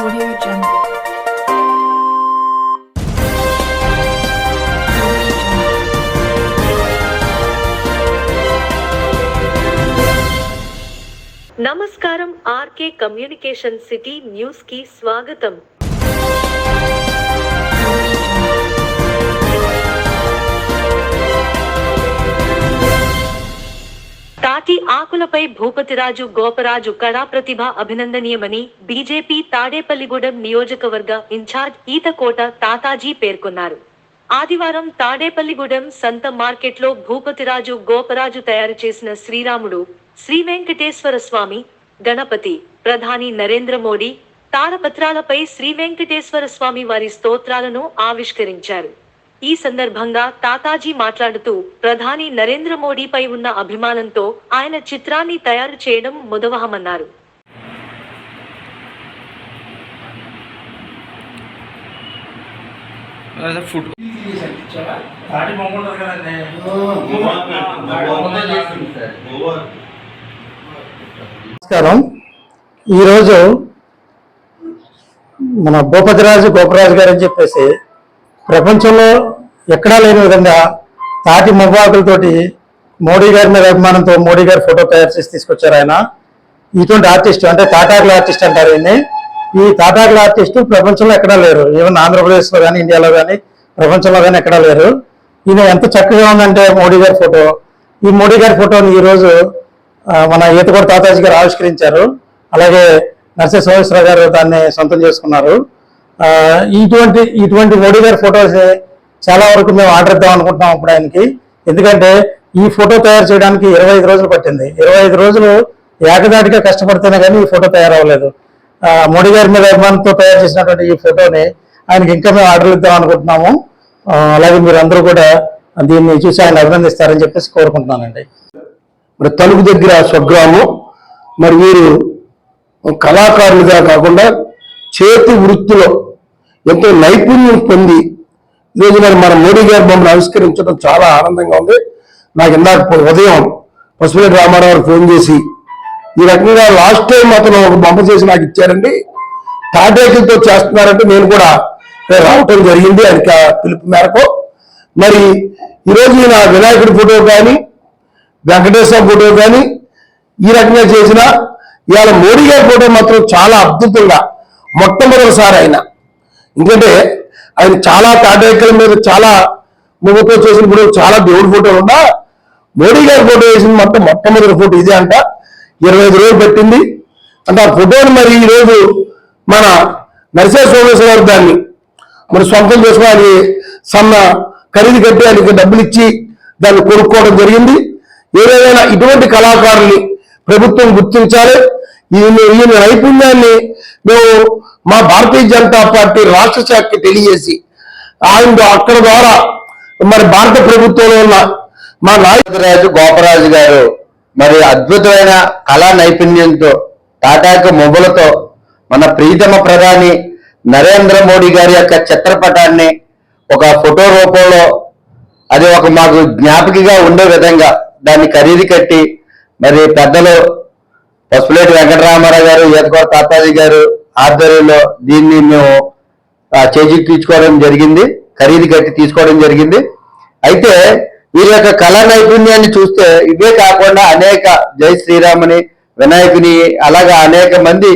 Audio Jungle. నమస్కారం RK communication city news కి స్వాగతం. తాటి ఆకులపై భూపతిరాజు గోపరాజు కళా ప్రతిభ అభినందనీయమని బీజేపీ తాడేపల్లిగూడెం నియోజకవర్గ ఇన్ఛార్జ్ ఈతకోట తాతాజీ పేర్కొన్నారు. ఆదివారం తాడేపల్లిగూడెం సంత మార్కెట్లో భూపతిరాజు గోపరాజు తయారు చేసిన శ్రీరాముడు, శ్రీ వెంకటేశ్వర స్వామి, గణపతి, ప్రధాని నరేంద్ర మోడీ తాళపత్రాలపై శ్రీ వెంకటేశ్వర స్వామి వారి స్తోత్రాలను ఆవిష్కరించారు. ఈ సందర్భంగా తాతాజీ మాట్లాడుతూ ప్రధాని నరేంద్ర మోడీపై ఉన్న అభిమానంతో ఆయన చిత్రాన్ని తయారు చేయడం ముదవహమన్నారు. నమస్కారం. ఈరోజు మన భూపతిరాజు గోపరాజు గారు అని చెప్పేసి ప్రపంచంలో ఎక్కడా లేని విధంగా తాటి మొవ్వాకులతోటి మోడీ గారి మీద అభిమానంతో మోడీ గారి ఫోటో తయారు చేసి తీసుకొచ్చారు. ఆయన ఇటువంటి ఆర్టిస్ట్ అంటే తాటాకుల ఆర్టిస్ట్ అంటారు ఈయన్ని. ఈ తాటాకుల ఆర్టిస్ట్ ప్రపంచంలో ఎక్కడా లేరు. ఈవెన్ ఆంధ్రప్రదేశ్లో కానీ, ఇండియాలో కానీ, ప్రపంచంలో కానీ ఎక్కడా లేరు. ఈయన ఎంత చక్కగా ఉందంటే మోడీ గారి ఫోటో. ఈ మోడీ గారి ఫోటోని ఈరోజు మన ఈతకోట తాతాజీ గారు ఆవిష్కరించారు. అలాగే నర్సే సోమేశ్వర గారు దాన్ని సొంతం చేసుకున్నారు. ఇటువంటి మోడీ గారి ఫోటోస్ చాలా వరకు మేము ఆర్డర్ ఇద్దాం అనుకుంటున్నాం ఇప్పుడు ఆయనకి. ఎందుకంటే ఈ ఫోటో తయారు చేయడానికి 25 రోజులు పట్టింది. 25 రోజులు ఏకదాటిగా కష్టపడితేనే కానీ ఈ ఫోటో తయారవ్వలేదు. మోడీ గారి మీద అభిమానంతో తయారు చేసినటువంటి ఈ ఫోటోని ఆయనకి ఇంకా మేము ఆర్డర్లు ఇద్దాం అనుకుంటున్నాము. అలాగే మీరు అందరూ కూడా దీన్ని చూసి ఆయన అభినందిస్తారని చెప్పేసి కోరుకుంటున్నానండి. మరి తణుకు దగ్గర స్వగ్రామం. మరి వీరు కళాకారులుగా కాకుండా చేతి వృత్తిలో ఎంతో నైపుణ్యం పొంది ఈరోజు మరి మన మోడీ గారి బొమ్మను ఆవిష్కరించడం చాలా ఆనందంగా ఉంది. నాకు ఇందాక ఉదయం పసుపులేటి రామారావు ఫోన్ చేసి ఈ రకంగా లాస్ట్ టైం అతను ఒక బొమ్మ చేసి నాకు ఇచ్చారండి, తాటేకులతో చేస్తున్నారంటే నేను కూడా రావటం జరిగింది ఆయనకి పిలుపు మేరకు. మరి ఈరోజు ఈయన వినాయకుడి ఫోటో కానీ, వెంకటేశ్వర ఫోటో కానీ ఈ రకంగా చేసిన ఇవాళ మోడీ గారి ఫోటో మాత్రం చాలా అద్భుతంగా మొట్టమొదటిసారి ఆయన. ఎందుకంటే ఆయన చాలా తాటేకల మీద చాలా ముగ్గుతో చేసినప్పుడు చాలా దేవుడి ఫోటోలు ఉన్నా మోడీ గారి ఫోటో వేసిన మొట్టమొదటి ఫోటో ఇదే అంట. 25 రోజులు పెట్టింది అంటే ఆ ఫోటోని మరి ఈరోజు మన నర్సే సోమేశ్వర గారు దాన్ని మరి సొంతం చేసుకోవాలి సన్న ఖరీదు కట్టి ఆయనకి డబ్బులు ఇచ్చి దాన్ని కొనుక్కోవడం జరిగింది. ఏదైనా ఇటువంటి కళాకారుల్ని ప్రభుత్వం గుర్తించాలి. ఈ నైపుణ్యాన్ని మేము మా భారతీయ జనతా పార్టీ రాష్ట్ర శాఖకి తెలియజేసి ఆయన అక్కడ ద్వారా మరి భారత ప్రభుత్వంలో ఉన్న మా నాయకురాజు గోపరాజు గారు మరి అద్భుతమైన కళా నైపుణ్యంతో తాటాకు మొవ్వలతో మన ప్రీతమ ప్రధాని నరేంద్ర మోడీ గారి యొక్క చిత్రపటాన్ని ఒక ఫోటో రూపంలో అది ఒక మాకు జ్ఞాపకిగా ఉండే విధంగా దాన్ని ఖరీదు కట్టి మరి పెద్దలు పసుపులేటి వెంకటరామారావు గారు, ఈతకోట తాతాజీ గారు ఆధ్వర్యంలో దీన్ని మేము చేజిక్కించుకోవడం జరిగింది, ఖరీదు కట్టి తీసుకోవడం జరిగింది. అయితే వీరి యొక్క కళా నైపుణ్యాన్ని చూస్తే ఇవే కాకుండా అనేక జై శ్రీరాముని, వినాయకుని అలాగా అనేక మంది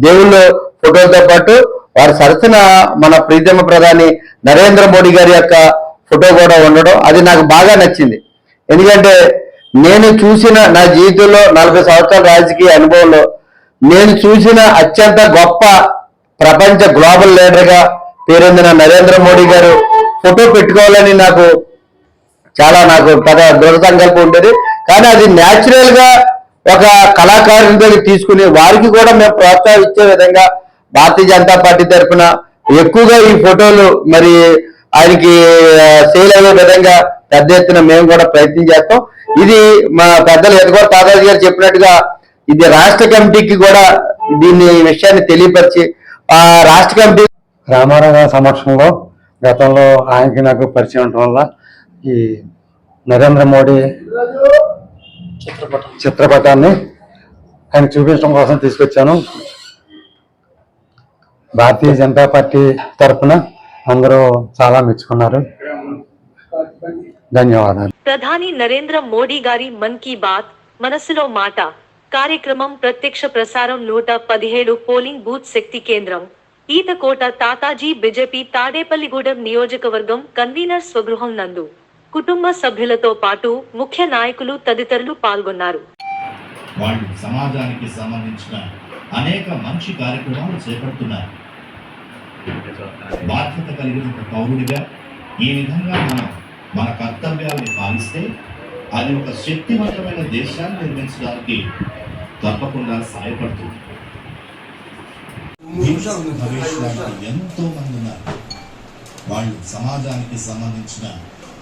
దేవుళ్ళ ఫోటోలతో పాటు వారి సరసన మన ప్రీతమ ప్రధాని నరేంద్ర మోడీ గారి యొక్క ఫోటో కూడా ఉండడం అది నాకు బాగా నచ్చింది. ఎందుకంటే నేను చూసిన నా జీవితంలో 40 సంవత్సరాల రాజకీయ అనుభవంలో నేను చూసిన అత్యంత గొప్ప ప్రపంచ గ్లోబల్ లీడర్గా పేరొందిన నరేంద్ర మోడీ గారు ఫోటో పెట్టుకోవాలని నాకు పెద్ద దృఢ సంకల్పం ఉండేది. కానీ అది న్యాచురల్ గా ఒక కళాకారుని తీసుకుని వారికి కూడా మేము ప్రోత్సహించే విధంగా భారతీయ జనతా పార్టీ తరఫున ఎక్కువగా ఈ ఫోటోలు మరి ఆయనకి సేల్ అయ్యే విధంగా పెద్ద ఎత్తున మేము కూడా ప్రయత్నం చేస్తాం. ఇది మా పెద్దలు ఈతకోట తాతాజీ గారు చెప్పినట్టుగా ఇది రాష్ట్ర కమిటీకి కూడా దీన్ని విషయాన్ని తెలియపరిచి ఆ రాష్ట్ర కమిటీ రామారావు గారి సమక్షంలో గతంలో ఆయనకి నాకు పరిచయం ఉండటం వల్ల ఈ నరేంద్ర మోడీ చిత్రపటాన్ని ఆయన చూపించడం కోసం తీసుకొచ్చాను. భారతీయ జనతా పార్టీ తరఫున అందరూ చాలా మెచ్చుకున్నారు. ధన్యవాదాలు. ప్రధాని నరేంద్ర మోడీ గారి మన్ కీ బాత్ మనసులో మాట కార్యక్రమం ప్రత్యక్ష ప్రసారం 117 పోలింగ్ బూత్ శక్తి కేంద్రం ఈతకోట తాతాజీ బీజేపీ తాడేపల్లిగూడెం నియోజకవర్గం కన్వీనర్ స్వగృహం నందు కుటుంబ సభ్యులతో పాటు ముఖ్య నాయకులు తదితరులు పాల్గొన్నారు. వాళ్ళు సమాజానికి సంబంధించిన అనేక మంచి కార్యక్రమాలు చేపడుతున్నారు. బాధ్యత కలిగిన ఒక పౌరుడిగా ఈ విధంగా మనం మన కర్తవ్యాలను పాలిస్తే అది ఒక శక్తివంతమైన దేశాన్ని నిర్మించడానికి తప్పకుండా సహాయపడుతుంది. ఎంతో మంది ఉన్నారు. వాళ్ళు సమాజానికి సంబంధించిన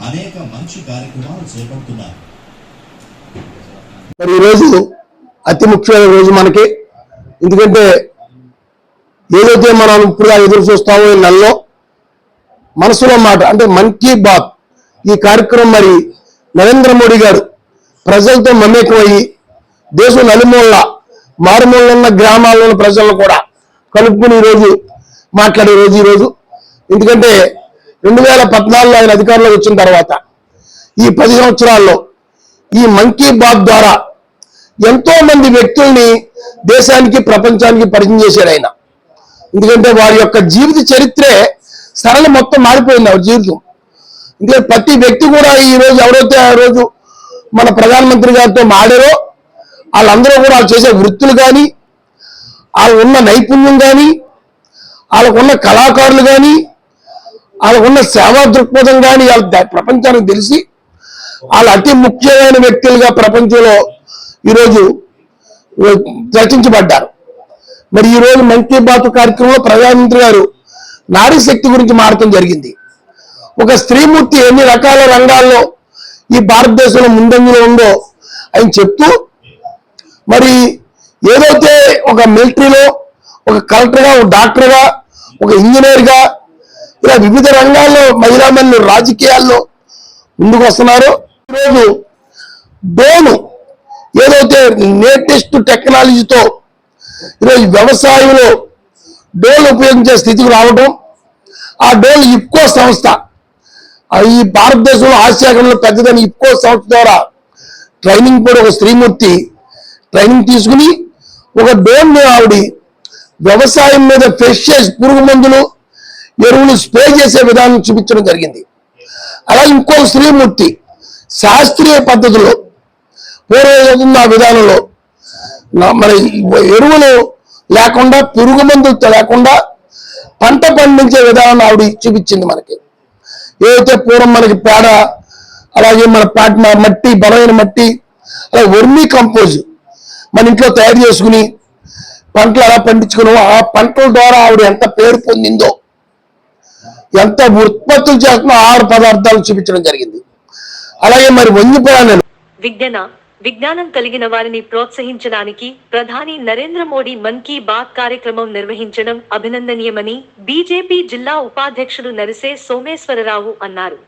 అనేక మంచి కార్యక్రమాలు చేపడుతున్నారు. మరి ఈరోజు అతి ముఖ్యమైన రోజు మనకి. ఎందుకంటే ఏదైతే మనం ఇప్పుడు ఎదురు చూస్తామో ఈ నెలలో మనసులో మాట అంటే మన్ కీ బాత్ ఈ కార్యక్రమం మరి నరేంద్ర మోడీ గారు ప్రజలతో మమేకమయ్యి దేశం నలుమూలల మారుమూలలో ఉన్న గ్రామాల్లో ఉన్న ప్రజలను కూడా కలుపుకుని ఈరోజు మాట్లాడే రోజు ఈరోజు. ఎందుకంటే 2014లో ఆయన అధికారంలోకి వచ్చిన తర్వాత ఈ 10 సంవత్సరాల్లో ఈ మన్ కీ బాత్ ద్వారా ఎంతో మంది వ్యక్తుల్ని దేశానికి ప్రపంచానికి పరిచయం చేశాడు ఆయన. ఎందుకంటే వారి యొక్క జీవిత చరిత్రే సరళ మొత్తం మారిపోయింది వారి జీవితం. ఎందుకంటే ప్రతి వ్యక్తి కూడా ఈ రోజు ఎవరైతే ఆ రోజు మన ప్రధానమంత్రి గారితో మాడారో వాళ్ళందరూ కూడా వాళ్ళు చేసే వృత్తులు కానీ వాళ్ళకు ఉన్న నైపుణ్యం కానీ వాళ్ళకున్న కళాకారులు కానీ వాళ్ళకున్న సేవా దృక్పథం కానీ వాళ్ళ ప్రపంచానికి తెలిసి వాళ్ళు అతి ముఖ్యమైన వ్యక్తులుగా ప్రపంచంలో ఈరోజు చర్చించబడ్డారు. మరి ఈరోజు మన్ కీ బాత్ కార్యక్రమంలో ప్రధానమంత్రి గారు నారీ శక్తి గురించి మాట్లాడటం జరిగింది. ఒక స్త్రీమూర్తి ఎన్ని రకాల రంగాల్లో ఈ భారతదేశంలో ముందంజలో ఉందో ఆయన చెప్తూ మరి ఏదైతే ఒక మిలిటరీలో ఒక కలెక్టర్గా ఒక డాక్టర్గా ఒక ఇంజనీర్గా ఇలా వివిధ రంగాల్లో మహిళామణులు రాజకీయాల్లో ముందుకు వస్తున్నారో ఈరోజు డ్రోన్ ఏదైతే లేటెస్ట్ టెక్నాలజీతో ఈరోజు వ్యవసాయంలో డ్రోన్ ఉపయోగించే స్థితికి రావడం, ఆ డ్రోన్ ఇఫ్కో సంస్థ ఈ భారతదేశంలో ఆసియాఖంలో పెద్దదని ఇఫ్కో సంస్థ ద్వారా ట్రైనింగ్ కూడా ఒక స్త్రీమూర్తి ట్రైనింగ్ తీసుకుని ఒక డ్రోన్ ఆవిడ వ్యవసాయం మీద ఫ్రెష్ చేసి పురుగు మందులు ఎరువులు స్ప్రే చేసే విధానం చూపించడం జరిగింది. అలా ఇంకో స్త్రీమూర్తి శాస్త్రీయ పద్ధతిలో పూర్వజన విధానంలో మన ఎరువులు లేకుండా పురుగు మందులతో లేకుండా పంట పండించే విధానం ఆవిడ చూపించింది మనకి. ఏదైతే పూర్వం మనకి పేడ అలాగే మన మట్టి బలమైన మట్టి అలాగే వర్మీ కంపోజ్ మన ఇంట్లో తయారు చేసుకుని పంటలు ఎలా పండించుకున్నామో ఆ పంటల ద్వారా ఆవిడ ఎంత పేరు పొందిందో ఎంత ఉత్పత్తులు చేస్తున్న ఆహార పదార్థాలు చూపించడం జరిగింది. అలాగే మరి వన్యప్రాణులు విజ్ఞానం కలిగిన వారిని ప్రోత్సహించడానికి ప్రధాని నరేంద్ర మోడీ మన్ కీ బాత్ కార్యక్రమం నిర్వహించడం అభినందనీయమని బీజేపీ జిల్లా ఉపాధ్యక్షుడు నరిసే సోమేశ్వరరావు అన్నారు.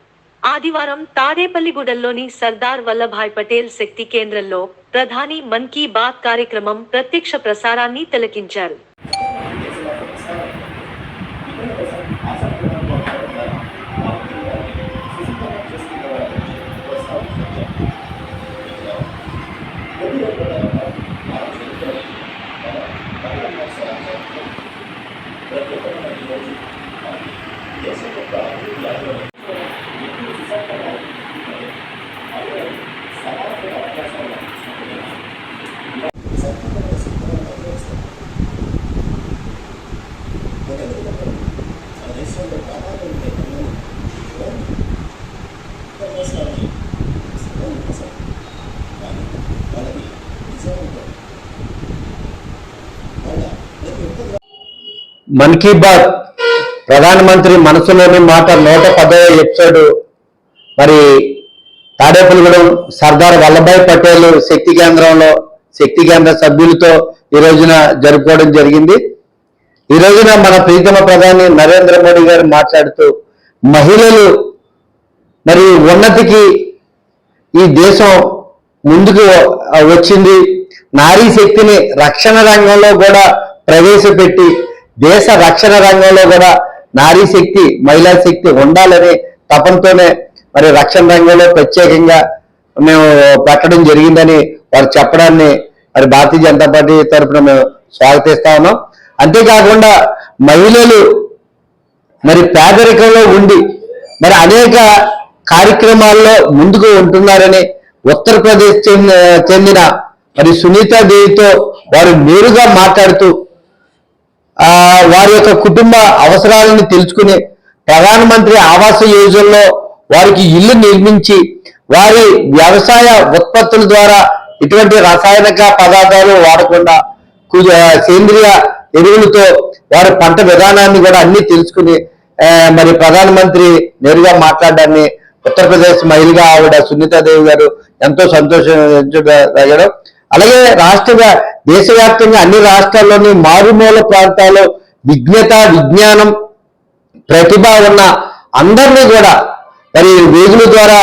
ఆదివారం తాడేపల్లిగూడెంలోని సర్దార్ వల్లభాయ్ పటేల్ శక్తి కేంద్రంలో ప్రధాని మన్ కీ బాత్ కార్యక్రమం ప్రత్యక్ష ప్రసారాన్ని తిలకించారు. మన్ కీ బాత్ ప్రధానమంత్రి మనసులోని మాట 110వ ఎపిసోడ్ మరి తాడేపల్లిగూడెం సర్దార్ వల్లభాయ్ పటేల్ శక్తి కేంద్ర సభ్యులతో ఈ రోజున జరుపుకోవడం జరిగింది. ఈ రోజున మన ప్రీతమ ప్రధాని నరేంద్ర మోడీ గారు మాట్లాడుతూ మహిళలు మరి ఉన్నతికి ఈ దేశం ముందుకు వచ్చింది, నారీ శక్తిని రక్షణ రంగంలో కూడా ప్రవేశపెట్టి దేశ రక్షణ రంగంలో కూడా నారీ శక్తి, మహిళా శక్తి ఉండాలనే తపంతోనే మరి రక్షణ రంగంలో ప్రత్యేకంగా మేము పెట్టడం జరిగిందని వారు చెప్పడాన్ని మరి భారతీయ జనతా పార్టీ తరఫున మేము స్వాగతిస్తా ఉన్నాం. అంతేకాకుండా మహిళలు మరి పేదరికంలో ఉండి మరి అనేక కార్యక్రమాల్లో ముందుకు ఉంటున్నారని ఉత్తరప్రదేశ్ చెందిన మరి సునీతా దేవితో వారు నేరుగా మాట్లాడుతూ వారి యొక్క కుటుంబ అవసరాలను తెలుసుకుని ప్రధానమంత్రి ఆవాస యోజనలో వారికి ఇల్లు నిర్మించి వారి వ్యవసాయ ఉత్పత్తుల ద్వారా ఇటువంటి రసాయనిక పదార్థాలు వాడకుండా సేంద్రియ ఎరువులతో వారి పంట విధానాన్ని కూడా అన్ని తెలుసుకుని మరి ప్రధానమంత్రి నేరుగా మాట్లాడడాన్ని ఉత్తరప్రదేశ్ మహిళగా ఆవిడ సునీతాదేవి గారు ఎంతో సంతోషించగలరు. అలాగే దేశవ్యాప్తంగా అన్ని రాష్ట్రాల్లోని మారుమూల ప్రాంతాల్లో విజ్ఞానం ప్రతిభ ఉన్న అందరినీ కూడా మరి వేగుల ద్వారా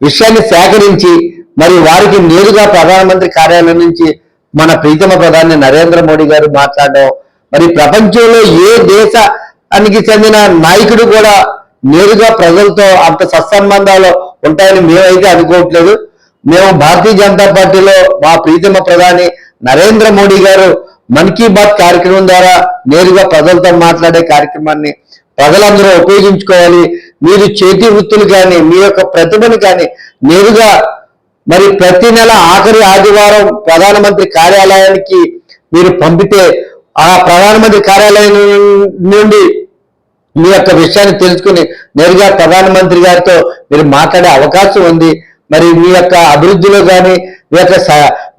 విషయాన్ని సేకరించి మరి వారికి నేరుగా ప్రధానమంత్రి కార్యాలయం నుంచి మన ప్రీతమ ప్రధాని నరేంద్ర మోడీ గారు మాట్లాడడం, మరి ప్రపంచంలో ఏ దేశానికి చెందిన నాయకుడు కూడా నేరుగా ప్రజలతో అంత సత్సంబంధాలు ఉంటాయని మేమైతే అనుకోవట్లేదు. మేము భారతీయ జనతా పార్టీలో మా ప్రీతమ ప్రధాని నరేంద్ర మోడీ గారు మన్ కీ బాత్ కార్యక్రమం ద్వారా నేరుగా ప్రజలతో మాట్లాడే కార్యక్రమాన్ని ప్రజలందరూ ఉపయోగించుకోవాలి. మీరు చేతి వృత్తులు కానీ మీ యొక్క ప్రతిభను కానీ నేరుగా మరి ప్రతి నెల ఆఖరి ఆదివారం ప్రధానమంత్రి కార్యాలయానికి మీరు పంపితే ఆ ప్రధానమంత్రి కార్యాలయం నుండి మీ యొక్క విషయాన్ని తెలుసుకుని నేరుగా ప్రధానమంత్రి గారితో మీరు మాట్లాడే అవకాశం ఉంది. మరి మీ యొక్క అభివృద్ధిలో కానీ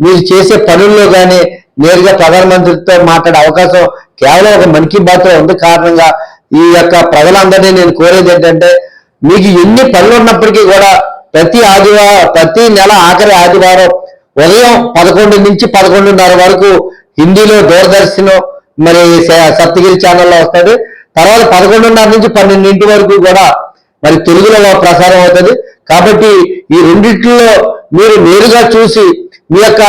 మీరు చేసే పనుల్లో కానీ నేరుగా ప్రధానమంత్రితో మాట్లాడే అవకాశం కేవలం ఒక మన్ కీ బాత్ ఉంది. కారణంగా ఈ యొక్క ప్రజలందరినీ నేను కోరేది ఏంటంటే, మీకు ఎన్ని పనులు ఉన్నప్పటికీ కూడా ప్రతి నెల ఆఖరి ఆదివారం ఉదయం 11 నుంచి 11:30 వరకు హిందీలో దూరదర్శన్ మరి సప్తగిరి ఛానల్లో వస్తుంది. తర్వాత 11:30 నుంచి 12 వరకు కూడా మరి తెలుగులో ప్రసారం అవుతుంది. కాబట్టి ఈ రెండింటిలో మీరు నేరుగా చూసి మీ యొక్క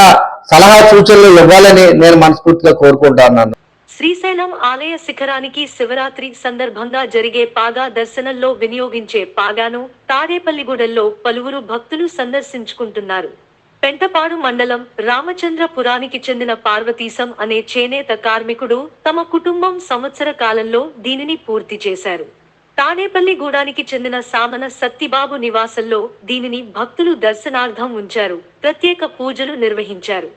సలహా సూచనలు ఇవ్వాలని నేను మనస్ఫూర్తిగా కోరుకుంటున్నాను. శ్రీశైలం ఆలయ శిఖరానికి శివరాత్రి సందర్భంగా జరిగే పాగా దర్శనంలో వినియోగించే పాగాను తాడేపల్లిగూడెంలో పలువురు భక్తులు సందర్శించుకుంటున్నారు. పెంటపాడు మండలం రామచంద్రపురానికి చెందిన పార్వతీశం అనే చేనేత కార్మికుడు తమ కుటుంబం సంవత్సర కాలంలో దీనిని పూర్తి చేశారు. తాడేపల్లిగూడానికి చెందిన సామన సత్తిబాబు నివాసంలో దీనిని భక్తులు దర్శనార్థం ఉంచారు. ప్రత్యేక పూజలు నిర్వహించారు.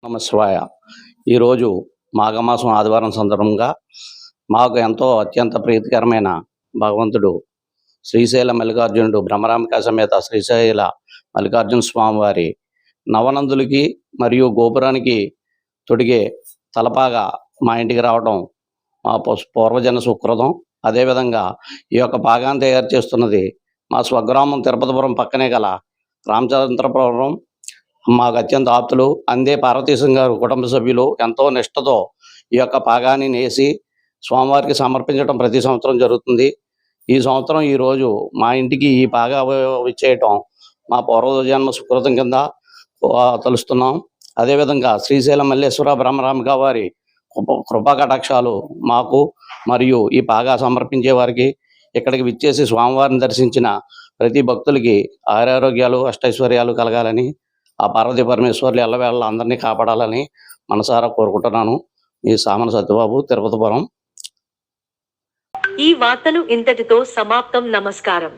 నమశివాయ. ఈరోజు మాఘమాసం ఆదివారం సందర్భంగా మాకు ఎంతో అత్యంత ప్రీతికరమైన భగవంతుడు శ్రీశైల మల్లికార్జునుడు బ్రహ్మరాంబిక సమేత శ్రీశైల మల్లికార్జున స్వామి వారి నవనందులకి మరియు గోపురానికి తొడిగే తలపాగా మా ఇంటికి రావడం మా పూర్వజన సుకృతం. అదేవిధంగా ఈ యొక్క పాగాన్ని తయారు చేస్తున్నది మా స్వగ్రామం తిరుపతిపురం పక్కనే గల రామచంద్రపురం మాకు అత్యంత ఆప్తులు అందే పార్వతీశం గారు కుటుంబ సభ్యులు ఎంతో నిష్ఠతో ఈ యొక్క పాగాని నేసి స్వామివారికి సమర్పించడం ప్రతి సంవత్సరం జరుగుతుంది. ఈ సంవత్సరం ఈరోజు మా ఇంటికి ఈ పాగా ఇచ్చేయటం మా పూర్వజన్మ సుకృతం కింద తలుస్తున్నాం. అదేవిధంగా శ్రీశైలం మల్లేశ్వర బ్రహ్మరాంబిక వారి కృపా కటాక్షాలు మాకు మరియు ఈ పాగా సమర్పించే వారికి, ఇక్కడికి విచ్చేసి స్వామివారిని దర్శించిన ప్రతి భక్తులకి ఆరోగ్యాలు అష్టైశ్వర్యాలు కలగాలని, ఆ పార్వతీ పరమేశ్వర్లు ఎల్లవేళ అందరినీ కాపాడాలని మనసారా కోరుకుంటున్నాను. ఈ సామన సత్యబాబు, తిరుపతిపురం. ఈ వార్తలు ఇంతటితో సమాప్తం. నమస్కారం.